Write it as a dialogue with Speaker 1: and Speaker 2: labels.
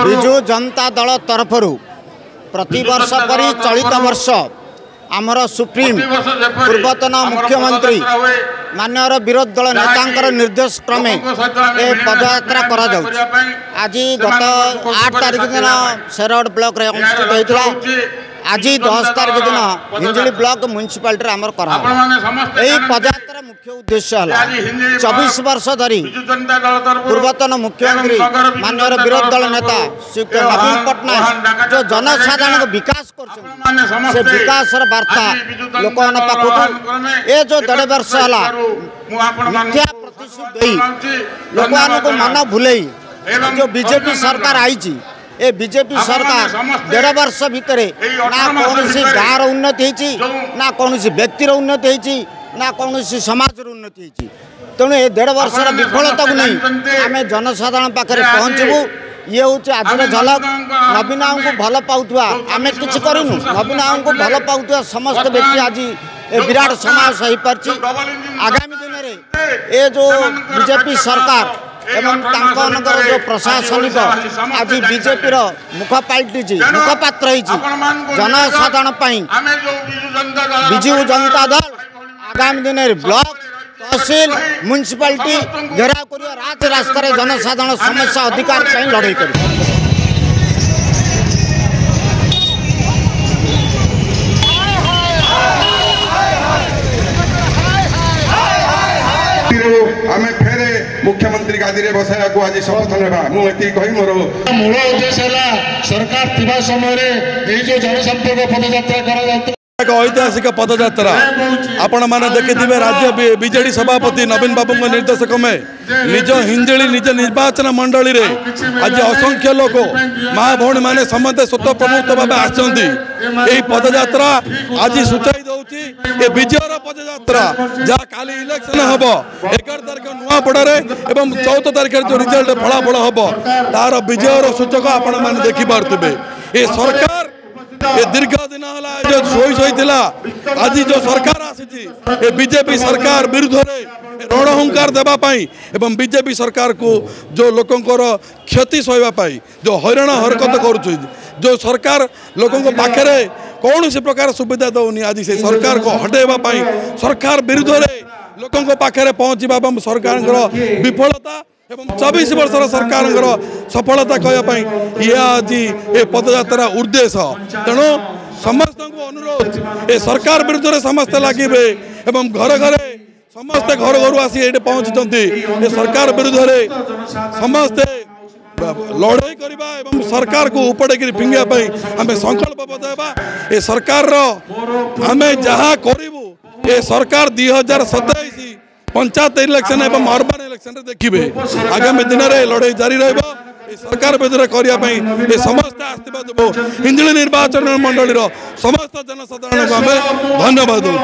Speaker 1: विजु जनता दल तरफ प्रतिवर्ष पर चलित वर्ष आमर सुप्रीम पूर्वतन मुख्यमंत्री माननीय विरोधी दल नेता निर्देश क्रमे ए पदयात्रा करा आज गत 8 तारिख दिन शेरगढ़ ब्लॉक रे अनुष्ठित होता। आज 10 तारिख दिन हिंजिली ब्लॉक म्युनिसिपालिटी आमर करा पदयात्रा मुख्य उद्देश्य है 24 वर्ष धरी पूर्वतन मुख्यमंत्री माननीय विरोधी दल नेता श्री नवीन पट्टनायक जो जनसाधारण विकास कर विकास वार्ता लोक पाखक ये जो 1.5 वर्ष है मिथ्या प्रतिश्रुति लोक मन भूलई जो बीजेपी सरकार आई ए बीजेपी सरकार 1.5 वर्ष भितर ना कौन गाँव उन्नति ना कौन व्यक्तिर उन्नति ना कौन समाज उन्नति तेणु ये 1.5 वर्ष विफलता को नहीं आम जनसाधारण पाखे पहुँचबू। ये हूँ आज झलक नवीन को भल पाऊा आम कि करूँ नवीन को भल पाऊा समस्त व्यक्ति आज विराट समावेश हो पार्टी। आगामी दिन में ये जो बीजेपी सरकार एवं जो प्रशासनिक आज बीजेपी मुख पलटि मुखपात्र जनसाधारण विजु जनता दल आगामी दिन में ब्लॉक तहसील म्युनिसिपालिटी घेराव कर राज रास्तार जनसाधारण समस्या अधिकार लड़ाई कर
Speaker 2: मुख्यमंत्री गादी में बसाया को आज शपथ नेबा मुझे कही मोर मूल उद्देश्य है सरकार थिबा समय जो जनसंपर्क पदयात्रा करा एक ऐतिहासिक पदयात्रा आपण मैंने देखिए राज्य बीजेडी सभापति नवीन बाबू निर्देशक में निज हिंजिली निज निर्वाचन मंडली रे आज असंख्य लोक माँ भौणी मैंने समस्त स्वतः प्रमुख भाव आसती पदयात्रा आज सूचाई दौची ये विजयर पदयात्रा जहाँ काली इलेक्शन हम 11 तारिख नुआपड़े एवं 14 तारिख जो रिजल्ट फलाफल हम तार विजयर सूचक आपण मैंने देखिपे ये सरकार ये दीर्घ दिन है जो शोई आज जो सरकार आसी बीजेपी सरकार विरुद्ध रणहुंकार देवाई एवं बीजेपी सरकार को जो लोकंर क्षति सहवाई जो हैरान हरकत कर जो सरकार लोकों पाखे कौन सी प्रकार सुविधा दौनी आज से सरकार को हटेवाई सरकार विरुद्ध लोकों पाखे पहुँचा सरकार विफलता एवं 24 वर्षर सरकार सफलता कहवाई ये आज ये पदयात्रा उद्देश्य तेणु समस्त को अनुरोध ए सरकार विरुद्ध समस्ते लगे एवं घरे घरे समस्ते घर घर आसी ये पहुँचते ये सरकार विरुद्ध समस्ते लड़ाई करवा एवं सरकार को उपड़े फिंगापी आम संकल्प बजावा ये सरकार आम जहाँ करूँ ये सरकार 2027 पंचायत इलेक्शन एवं अर्बन इलेक्शन देखिए आगामी दिन में लड़ाई जारी रही सरकार विरुद्ध करने समस्त आशीर्वाद देव हिंजिली निर्वाचन मंडली समस्त जनसाधारण को आम धन्यवाद दूँ।